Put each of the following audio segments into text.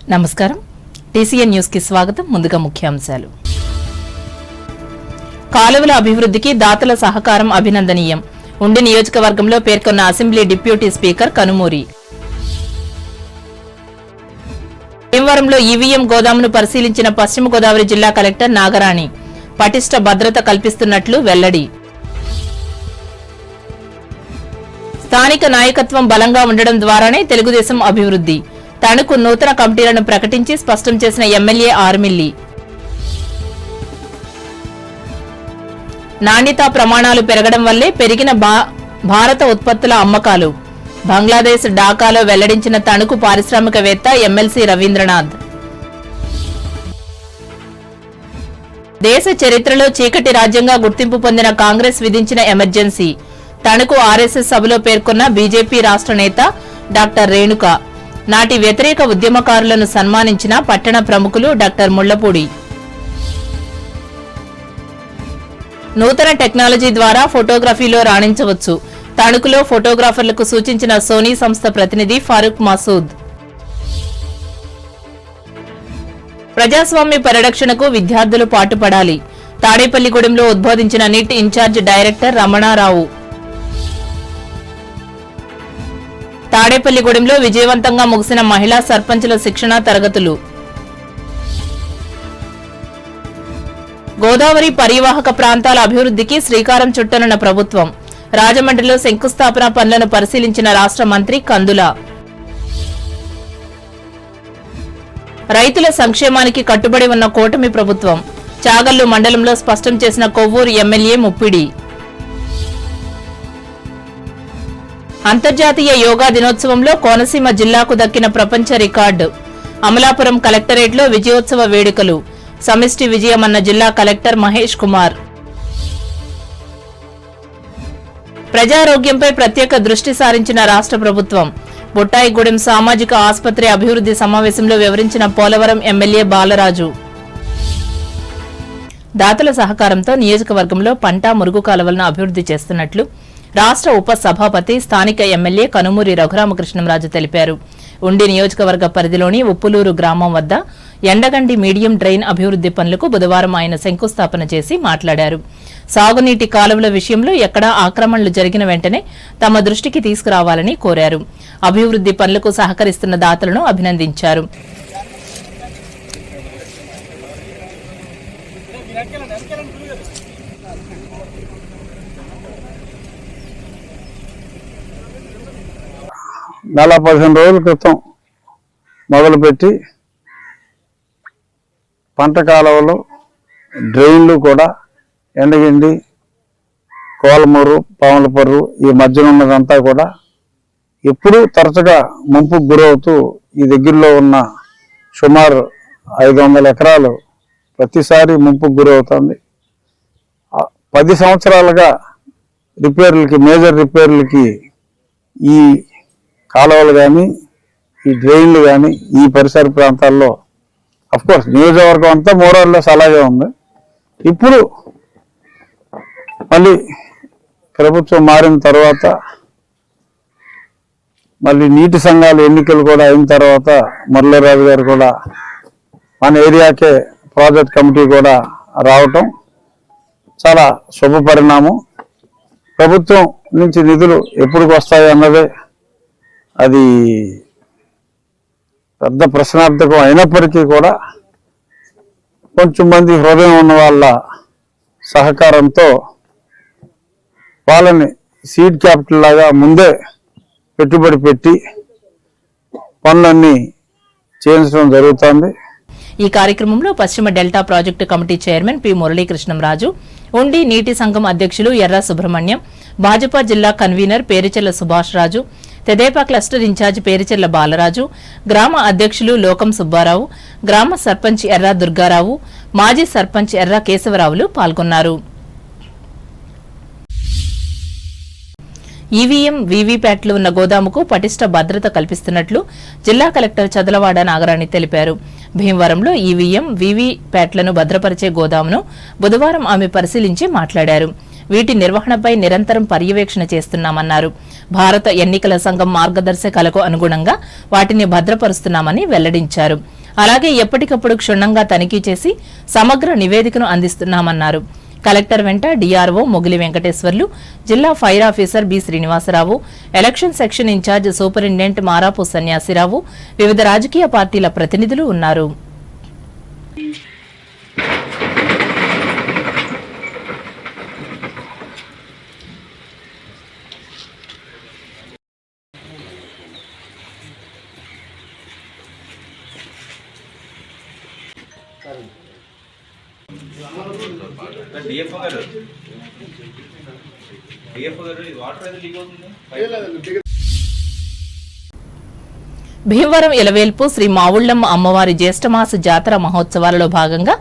నమస్కారం TCN news కి స్వాగతం ముందుగా ముఖ్యాంశాలు కాలువల అభివృద్ధికి దాతల సహకారం అభినందనీయం ఉండి నియోజకవర్గంలో పేర్కొన్న అసెంబ్లీ డిప్యూటీ స్పీకర్ కనుమూరి భీమవరంలో ఈవీఎం గోదామును పరిశీలించిన పశ్చిమ గోదావరి జిల్లా కలెక్టర్ నాగరాణి పటిష్ట భద్రత కల్పిస్తున్నట్లు వెల్లడి స్థానిక నాయకత్వం బలంగా ఉండడం ద్వారానే తెలుగుదేశం అభివృద్ధి తణుకు నూతన కమిటీలను ప్రకటించి స్పష్టం చేసిన ఎమ్మెల్యే ఆర్మిల్లి నాణ్యతా ప్రమాణాలు పెరగడం వల్లే పెరిగిన భారత ఉత్పత్తుల అమ్మకాలు బంగ్లాదేశ్ ఢాకాలో వెల్లడించిన తణుకు పారిశ్రామికవేత్త ఎమ్మెల్సీ రవీంద్రనాథ్ దేశ చరిత్రలో చీకటి రాజ్యంగా గుర్తింపు పొందిన కాంగ్రెస్ విధించిన ఎమర్జెన్సీ తణుకు ఆర్ఎస్ఎస్ సభలో పేర్కొన్న బీజేపీ రాష్ట్ర నేత డాక్టర్ రేణుక నాటి వ్యతిరేక ఉద్యమకారులను సన్మానించిన పట్టణ ప్రముఖులు డాక్టర్ ముళ్లపూడి నూతన టెక్నాలజీ ద్వారా ఫోటోగ్రఫీలో రాణించవచ్చు తణుకులో ఫోటోగ్రాఫర్లకు సూచించిన సోనీ సంస్థ ప్రతినిధి ఫారూక్ మసూద్ ప్రజాస్వామ్య పరిరక్షణకు విద్యార్థులు పాటుపడాలి తాడేపల్లిగూడెంలో ఉద్బోధించిన నిట్ ఇన్ఛార్జ్ డైరెక్టర్ రమణారావు తాడేపల్లిగూడెంలో విజయవంతంగా ముగిసిన మహిళా సర్పంచుల శిక్షణా తరగతులు గోదావరి పరివాహక ప్రాంతాల అభివృద్ధికి శ్రీకారం చుట్టనున్న ప్రభుత్వం రాజమండ్రిలో శంకుస్థాపన పనులను పరిశీలించిన రాష్ట్ర మంత్రి కందుల రైతుల సంక్షేమానికి కట్టుబడి ఉన్న కూటమి ప్రభుత్వం చాగల్లు మండలంలో స్పష్టం చేసిన కొవ్వూరు ఎమ్మెల్యే ముప్పిడి అంతర్జాతీయ యోగా దినోత్సవంలో కోనసీమ జిల్లాకు దక్కిన ప్రపంచ రికార్డు అమలాపురం కలెక్టరేట్లో విజయోత్సవ వేడుకలు సమిష్టి విజయమన్న జిల్లా కలెక్టర్ మహేష్ కుమార్ ప్రజారోగ్యంపై ప్రత్యేక దృష్టి సారించిన రాష్ట్ర ప్రభుత్వం బుట్టాయిగూడెం సామాజిక ఆసుపత్రి అభివృద్ధి సమావేశంలో వివరించిన పోలవరం ఎమ్మెల్యే బాలరాజు దాతల సహకారంతో నియోజకవర్గంలో పంట మురుగు కాలువలను అభివృద్ధి చేస్తున్నట్లు రాష్ట్ర ఉప సభాపతి స్థానిక ఎమ్మెల్యే కనుమూరి రఘురామకృష్ణంరాజు తెలిపారు ఉండి నియోజకవర్గ పరిధిలోని ఉప్పులూరు గ్రామం వద్ద ఎండగండి మీడియం డ్రైన్ అభివృద్ధి పనులకు బుధవారం ఆయన శంకుస్థాపన చేసి మాట్లాడారు సాగునీటి కాలువల విషయంలో ఎక్కడా ఆక్రమణలు జరిగిన వెంటనే తమ దృష్టికి తీసుకురావాలని కోరారు అభివృద్ధి పనులకు సహకరిస్తున్న దాతలను అభినందించారు 15 రోజుల క్రితం మొదలుపెట్టి పంట కాలువలు డ్రైన్లు కూడా ఎండగిండి కోలమూరు పాములపర్రు ఈ మధ్యన ఉన్నదంతా కూడా ఎప్పుడూ తరచుగా ముంపుకు గురవుతూ ఈ దగ్గరలో ఉన్న సుమారు 500 ఎకరాలు ప్రతిసారి ముంపుకు గురవుతుంది 10 సంవత్సరాలుగా రిపేర్లకి మేజర్ రిపేర్లకి ఈ కాలువలు కానీ ఈ డ్రైన్లు కానీ ఈ పరిసర ప్రాంతాల్లో అఫ్కోర్స్ నియోజకవర్గం అంతా మోరల్లెస్ అలాగే ఉంది ఇప్పుడు మళ్ళీ ప్రభుత్వం మారిన తర్వాత మళ్ళీ నీటి సంఘాలు ఎన్నికలు కూడా అయిన తర్వాత మురళీరాజు గారు కూడా మన ఏరియాకే ప్రాజెక్ట్ కమిటీ కూడా రావటం చాలా శుభ పరిణామం ప్రభుత్వం నుంచి నిధులు ఎప్పటికి వస్తాయి అన్నదే అది పెద్ద ప్రశ్నార్థకం అయినప్పటికీ కూడా కొంచెం మంది హృదయం ఉన్న వాళ్ళ సహకారంతో వాళ్ళని సీడ్ క్యాపిటల్ లాగా ముందే పెట్టుబడి పెట్టి పనులన్నీ చేయించడం జరుగుతుంది ఈ కార్యక్రమంలో పశ్చిమ delta project committee chairman P Murali Krishnam Raju ఉండి నీటి సంఘం అధ్యక్షులు ఎర్ర సుబ్రహ్మణ్యం భాజపా జిల్లా కన్వీనర్ పేరిచెల్ల సుభాష్ రాజు తెదేపా క్లస్టర్ ఇన్ఛార్జ్ పేరిచెల్ల బాలరాజు గ్రామ అధ్యక్షులు లోకం సుబ్బారావు గ్రామ సర్పంచ్ ఎర్ర దుర్గారావు మాజీ సర్పంచ్ ఎర్ర కేశవరావులు పాల్గొన్నారు ఈవీఎం వీవీప్యాట్లు ఉన్న గోదాముకు పటిష్ట భద్రత కల్పిస్తున్నట్లు జిల్లా కలెక్టర్ చదలవాడ నాగరాణి తెలిపారు భీమవరంలో ఈవీఎం వీవీప్యాట్లను భద్రపరిచే గోదామును బుధవారం ఆమె పరిశీలించి మాట్లాడారు వీటి నిర్వహణపై నిరంతరం పర్యవేక్షణ చేస్తున్నామన్నారు భారత ఎన్నికల సంఘం మార్గదర్శకాలకు అనుగుణంగా వాటిని భద్రపరుస్తున్నామని వెల్లడించారు అలాగే ఎప్పటికప్పుడు క్షుణ్ణంగా తనిఖీ చేసి సమగ్ర నివేదికను అందిస్తున్నామన్నారు. కలెక్టర్ వెంట డీఆర్ఓ మొగిలి వెంకటేశ్వర్లు, జిల్లా fire officer B Srinivasarao, election section incharge superintendent Marapu Sanyasirao, వివిధ రాజకీయ పార్టీల ప్రతినిధులు ఉన్నారు. డిఎఫ్ఓ గారు వాటర్ అయితే లీక్ అవుతుంది. భీమవరం ఇలవేల్పు శ్రీ మావుళ్లమ్మ అమ్మవారి జ్యేష్ఠమాస జాతర మహోత్సవాలలో భాగంగా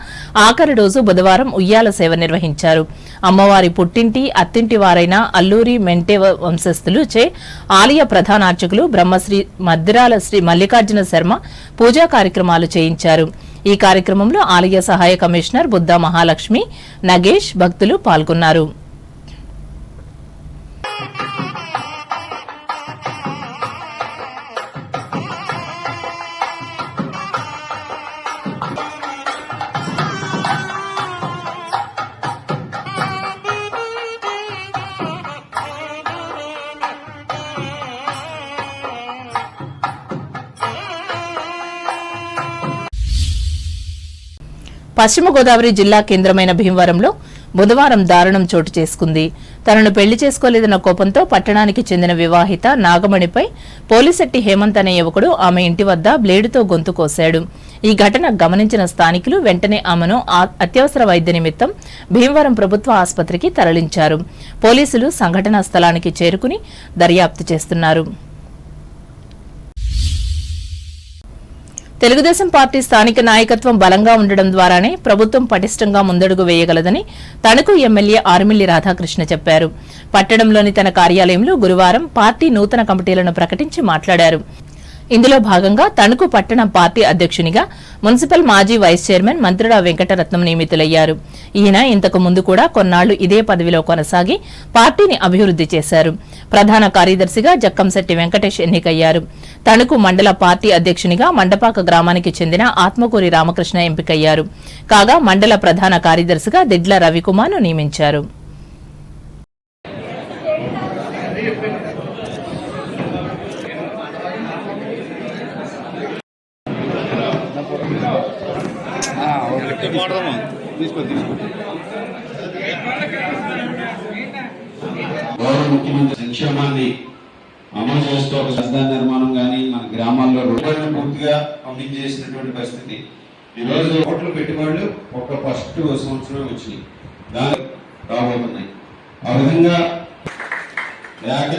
ఆఖరి రోజు బుధవారం ఉయ్యాల సేవ నిర్వహించారు. అమ్మవారి పుట్టింటి అత్తింటి వారైన అల్లూరి మెంటే వంశస్థులు చే ఆలయ ప్రధానార్చకులు బ్రహ్మశ్రీ మద్దిరాల శ్రీ మల్లికార్జున శర్మ పూజా కార్యక్రమాలు చేయించారు. ఈ కార్యక్రమంలో ఆలయ సహాయ కమిషనర్ బుద్ధ మహాలక్ష్మి, నగేష్, భక్తులు పాల్గొన్నారు. పశ్చిమ గోదావరి జిల్లా కేంద్రమైన భీమవరంలో బుధవారం దారుణం చోటు చేసుకుంది. తనను పెళ్లి చేసుకోలేదన్న కోపంతో పట్టణానికి చెందిన వివాహిత నాగమణిపై పోలిశెట్టి హేమంత్ అనే యువకుడు ఆమె ఇంటి వద్ద బ్లేడుతో గొంతు కోశాడు. ఈ ఘటన గమనించిన స్థానికులు వెంటనే ఆమెను అత్యవసర వైద్య నిమిత్తం భీమవరం ప్రభుత్వ ఆసుపత్రికి తరలించారు. పోలీసులు సంఘటనా స్థలానికి చేరుకుని దర్యాప్తు చేస్తున్నారు. తెలుగుదేశం పార్టీ స్థానిక నాయకత్వం బలంగా ఉండడం ద్వారానే ప్రభుత్వం పటిష్టంగా ముందడుగు వేయగలదని తణుకు ఎమ్మెల్యే ఆర్మిల్లి రాధాకృష్ణ చెప్పారు. పట్టణంలోని తన కార్యాలయంలో గురువారం పార్టీ నూతన కమిటీలను ప్రకటించి మాట్లాడారు. ఇందులో భాగంగా తణుకు పట్టణ పార్టీ అధ్యక్షునిగా మున్సిపల్ మాజీ వైస్ చైర్మన్ మంత్రుల వెంకటరత్నం నియమితులయ్యారు. ఈయన ఇంతకు ముందు కూడా కొన్నాళ్లు ఇదే పదవిలో కొనసాగి పార్టీని అభివృద్ది చేశారు. ప్రధాన కార్యదర్శిగా జక్కంశెట్టి వెంకటేష్ ఎన్నికయ్యారు. తణుకు మండల పార్టీ అధ్యక్షునిగా మండపాక గ్రామానికి చెందిన ఆత్మకూరి రామకృష్ణ ఎంపికయ్యారు. కాగా మండల ప్రధాన కార్యదర్శిగా దిడ్ల రవికుమార్ను నియమించారు. గౌరవ ముఖ్యమంత్రి సంక్షేమాన్ని అమలు చేస్తూ ఒక రాజధాని నిర్మాణం కానీ మన గ్రామాల్లో రోడ్లను పూర్తిగా పంపించేసినటువంటి పరిస్థితి. ఈరోజు కోట్ల పెట్టుబడులు ఒక ఫస్ట్ సంవత్సరం వచ్చినాయి, దాని రాబోతున్నాయి. ఆ విధంగా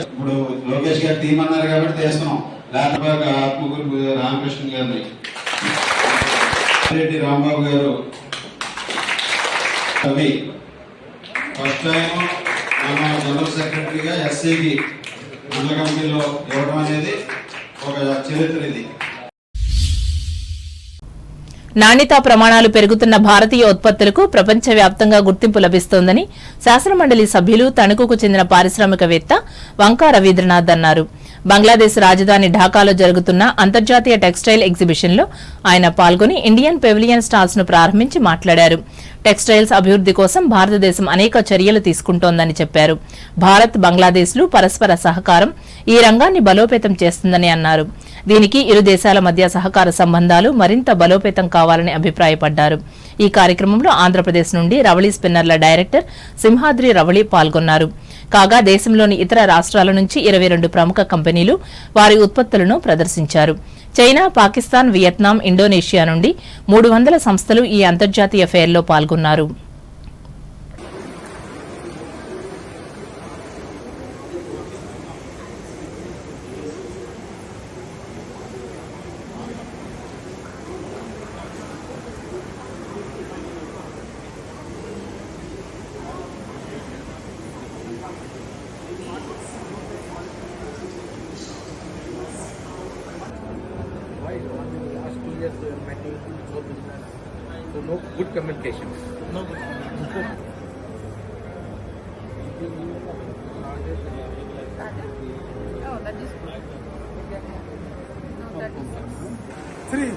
ఇప్పుడు లోకేష్ గారు తీయమన్నారు కాబట్టి తీస్తున్నాం. లేకపోతే ఆత్మకూరు రామకృష్ణ గారిని, రెడ్డి రాంబాబు గారు అవి ఫస్ట్ టైం మన జనరల్ సెక్రటరీగా ఎస్ఐకి మండల కమిటీలో ఇవ్వడం అనేది ఒక చరిత్ర. ఇది నాణ్యతా ప్రమాణాలు పెరుగుతున్న భారతీయ ఉత్పత్తులకు ప్రపంచవ్యాప్తంగా గుర్తింపు లభిస్తోందని శాసనమండలి సభ్యులు తణుకుకు చెందిన పారిశ్రామికవేత్త వంకా రవీంద్రనాథ్ అన్నారు. బంగ్లాదేశ్ రాజధాని ఢాకాలో జరుగుతున్న అంతర్జాతీయ టెక్స్టైల్ ఎగ్జిబిషన్లో ఆయన పాల్గొని ఇండియన్ పెవిలియన్ స్టాల్స్ ను ప్రారంభించి మాట్లాడారు. టెక్స్టైల్స్ అభివృద్ది కోసం భారతదేశం అనేక చర్యలు తీసుకుంటోందని చెప్పారు. భారత్, బంగ్లాదేశ్లు పరస్పర సహకారం ఈ రంగాన్ని బలోపేతం చేస్తుందని అన్నారు. దీనికి ఇరు దేశాల మధ్య సహకార సంబంధాలు మరింత బలోపేతం కావాలని అభిప్రాయపడ్డారు. ఈ కార్యక్రమంలో ఆంధ్రప్రదేశ్ నుండి రవళి స్పిన్నర్ల డైరెక్టర్ సింహాద్రి రవళి పాల్గొన్నారు. కాగా దేశంలోని ఇతర రాష్ట్రాల నుంచి 22 ప్రముఖ కంపెనీలు వారి ఉత్పత్తులను ప్రదర్శించారు. చైనా, పాకిస్తాన్, వియత్నాం, ఇండోనేషియా నుండి 300 సంస్థలు ఈ అంతర్జాతీయ ఫెయిర్లో పాల్గొన్నారు. So no good communication. No good. Oh, that is good. No, that is 3.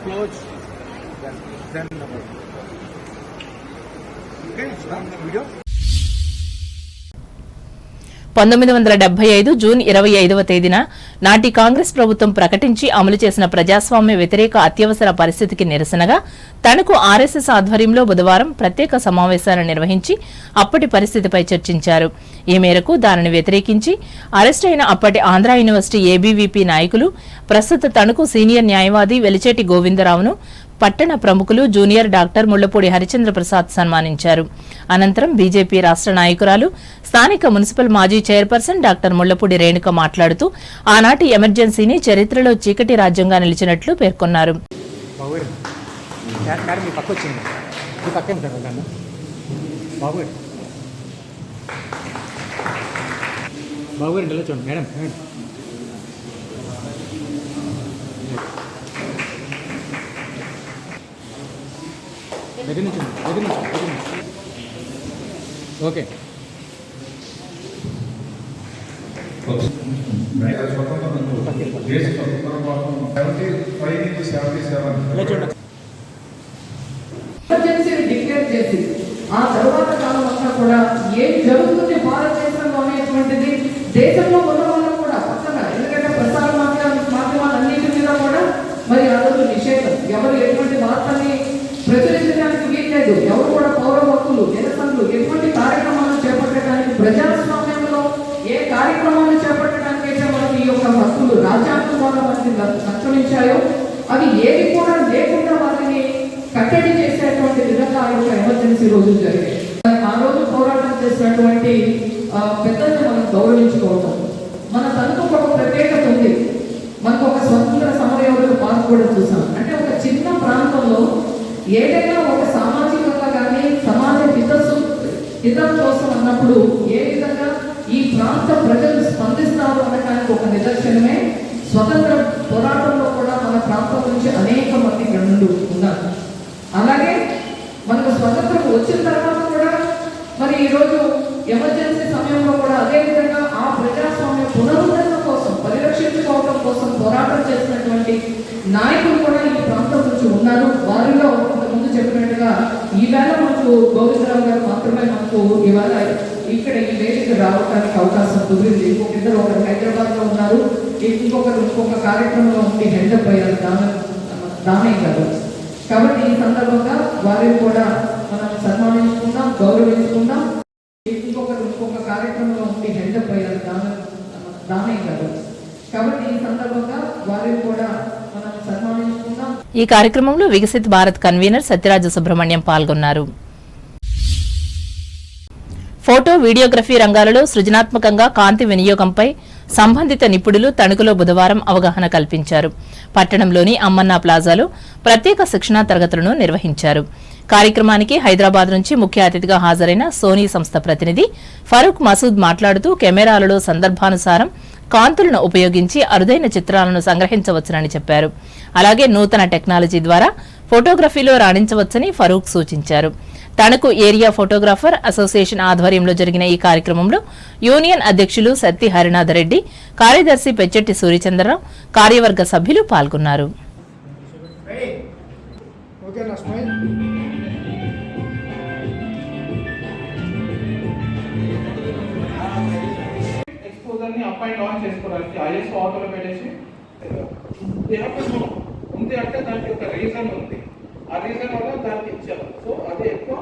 Close. Then okay, start the video. 1975 June 25వ తేదీన నాటి కాంగ్రెస్ ప్రభుత్వం ప్రకటించి అమలు చేసిన ప్రజాస్వామ్య వ్యతిరేక అత్యవసర పరిస్థితికి నిరసనగా తనకు ఆర్ఎస్ఎస్ ఆధ్వర్యంలో బుధవారం ప్రత్యేక సమావేశాన్ని నిర్వహించి అప్పటి పరిస్థితిపై చర్చించారు. ఈ మేరకు దానిని వ్యతిరేకించి అరెస్టు అయిన అప్పటి ఆంధ్ర యూనివర్సిటీ ఏబీవీపీ నాయకులు ప్రస్తుత తణుకు సీనియర్ న్యాయవాది వెలిచేటి గోవిందరావును పట్టణ ప్రముఖులు జూనియర్ డాక్టర్ ముళ్లపూడి హరిచంద్ర ప్రసాద్ సన్మానించారు. అనంతరం బీజేపీ రాష్ట్ర నాయకురాలు స్థానిక మున్సిపల్ మాజీ చైర్పర్సన్ డాక్టర్ ముళ్లపూడి రేణుక మాట్లాడుతూ ఆనాటి ఎమర్జెన్సీని చరిత్రలో చీకటి రాజ్యంగా నిలిచినట్లు పేర్కొన్నారు. ఓకే ఎమర్జెన్సీని డిక్లేర్ చేసి ఆ తర్వాత కాలం అంతా కూడా ఏం జరుగుతుంది భారతదేశంలో అనేటువంటిది దేశంలో ఉన్న వాళ్ళకు కూడా పక్కన, ఎందుకంటే ప్రసార మాధ్యమాలన్నిటి మీద కూడా మరి ఆ రోజు నిషేధం, ఎవరు ఎటువంటి వార్తల్ని ప్రచురించడానికి వీల్లేదు, ఎవరు కూడా పౌర హక్కులు నిరసనలు ఎటువంటి కార్యక్రమాలు చేపట్టడానికి, ప్రజాస్వామ్యంలో ఏ కార్యక్రమాలు చేపట్టడానికి అయితే మనకి ఈ యొక్క హక్కులు రాజ్యాంగం ద్వారా మనకి సంక్రమించాయో అవి ఏది కూడా లేకుండా వాటిని కట్టడి చేసేటువంటి విధంగా ఆ యొక్క ఎమర్జెన్సీ రోజులు జరిగాయి. ఆ రోజు పోరాటం చేసినటువంటి పెద్దల్ని మనం గౌరవించుకోవటం, మన తనకు ఒక ప్రత్యేకత ఉంది. మనకు ఒక స్వతంత్ర సమరయోధులు పార్క్ కూడా చూసాం. అంటే ఒక చిన్న ప్రాంతంలో ఏదైనా ఒక సామాజికంగా కానీ సమాజ హితం కోసం అన్నప్పుడు ఏ విధంగా ఈ ప్రాంత ప్రజలు స్పందిస్తారు అనడానికి ఒక నిదర్శనమే స్వతంత్ర పోరాటంలో కూడా మన ప్రాంతం నుంచి అనేక మంది గణులు ఉన్నారు. అలాగే మనకు స్వతంత్రం వచ్చిన తర్వాత కూడా మరి ఈరోజు ఎమర్జెన్సీ సమయంలో కూడా అదేవిధంగా ఆ ప్రజాస్వామ్య పునరుద్ధరణ కోసం, పరిరక్షించుకోవడం కోసం పోరాటం చేసినటువంటి నాయకులు కూడా ఈ ప్రాంతం నుంచి ఉన్నారు. వారిలో ముందు చెప్పినట్టుగా ఈవేళ మనకు గోవిందరావు గారు మాత్రమే మనకు ఇవాళ ఇక్కడ ఈ వేదిక రావడానికి అవకాశం కుదిరింది. ఇంకొకరు హైదరాబాద్ లో ఉన్నారు, ఇంకొక కార్యక్రమంలో ఉండి హెల్డప్ అయ్యారు దానయ్య గారు. కాబట్టి ఈ సందర్భంగా వారిని కూడా మనం సన్మానించుకుందాం, గౌరవించుకుందాం. ఇంకొక కార్యక్రమంలో ఉండి హెల్డప్ అయ్యారు దానయ్య గారు. కాబట్టి ఈ సందర్భంగా వారిని కూడా మనం సన్మానించుకుందాం. ఈ కార్యక్రమంలో వికసిత్ భారత్ కన్వీనర్ సత్యరాజ సుబ్రహ్మణ్యం పాల్గొన్నారు. ఫోటో వీడియోగ్రఫీ రంగాలలో సృజనాత్మకంగా కాంతి వినియోగంపై సంబంధిత నిపుణులు తణుకులో బుధవారం అవగాహన కల్పించారు. పట్టణంలోని అమ్మన్నా ప్లాజాలో ప్రత్యేక శిక్షణా తరగతులను నిర్వహించారు. కార్యక్రమానికి హైదరాబాద్ నుంచి ముఖ్య అతిథిగా హాజరైన సోనీ సంస్థ ప్రతినిధి ఫరూక్ మసూద్ మాట్లాడుతూ కెమెరాలలో సందర్భానుసారం కాంతులను ఉపయోగించి అరుదైన చిత్రాలను సంగ్రహించవచ్చునని చెప్పారు. అలాగే నూతన టెక్నాలజీ ద్వారా ఫోటోగ్రఫీలో రాణించవచ్చని ఫరూక్ సూచించారు. తణుకు ఏరియా ఫోటోగ్రాఫర్ అసోసియేషన్ ఆధ్వర్యంలో జరిగిన ఈ కార్యక్రమంలో యూనియన్ అధ్యక్షులు సత్తి హరినాథరెడ్డి, కార్యదర్శి పెచ్చెట్టి సూర్యచంద్రరావు, కార్యవర్గ సభ్యులు పాల్గొన్నారు. అప్ అండ్ డౌన్ చేసుకోవడానికి ఐఎస్ ఆటోలో పెట్టేసి ఉంది అంటే దానికి ఒక రీజన్ ఉంది. ఆ రీజన్ వల్ల దానికి ఇచ్చారు. సో అది ఎక్కువ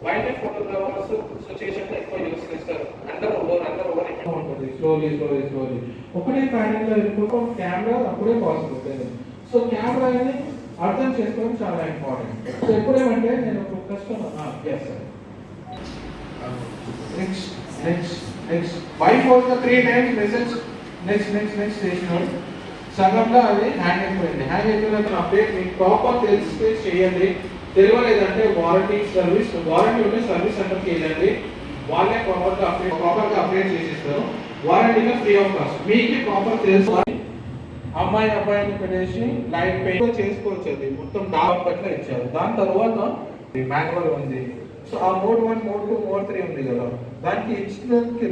వైల్డ్ లైఫ్ ఫోటోగ్రాఫర్స్ సిచ్యుయేషన్ ఎక్కువ యూస్ చేస్తారు. అండర్ ఓవర్ ఎక్కువ ఉంటుంది. స్లోలీ ఒకటే ప్యాటర్న్ లో వెళ్ళిపోతే కెమెరా అప్పుడే పాసిబుల్. సో కెమెరాని అర్థం చేసుకోవడం చాలా ఇంపార్టెంట్. సో ఎప్పుడేమంటే నేను ఒక కస్టమర్ నెక్స్ట్ వైఫ్ ఒక 3 times మెసేజ్ నెక్స్ట్ చేసినాడు. సగంలో అది హ్యాంగ్ అయిపోయిన అప్డేట్ మీకు ప్రాపర్ తెలిస్తే చేయండి. తెలియలేదంటే వారంటీ ఉంటే సర్వీస్ సెంటర్కి వెళ్ళండి. వాళ్ళే ప్రాపర్గా అప్డేట్ చేసిస్తారు. వారంటీగా ఫ్రీ ఆఫ్ కాస్ట్. మీకు ప్రాపర్ తెలుసు. అబ్బాయిని పెట్టేసి లైట్ పెయింట్ చేసుకోవచ్చు. అది మొత్తం డాబ్ పట్ల ఇచ్చారు. దాని తర్వాత మాన్యువల్ ఉంది. సో ఆ మోడ్ 1, మోడ్ 2, మోడ్ 3 ఉంది కదా, దానికి ఇచ్చినందుకు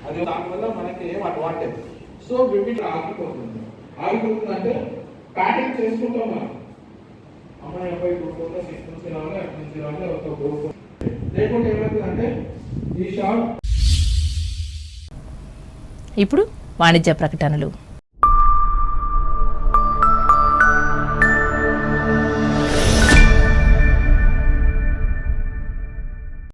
అది దానివల్ల మనకి ఏం అడ్వాంటేజ్. సో వివిధ ఆగిపోతుంది అంటే ప్యాటర్న్ చేసుకుంటాం మనం. అమ్మాయి అబ్బాయి గ్రూప్ ఉంటే 6 నుంచి రావాలి, 8 నుంచి రావాలి, ఒక గ్రూప్ లేకుంటే ఏమవుతుందంటే ఈ షార్ట్. ఇప్పుడు వాణిజ్య ప్రకటనలు.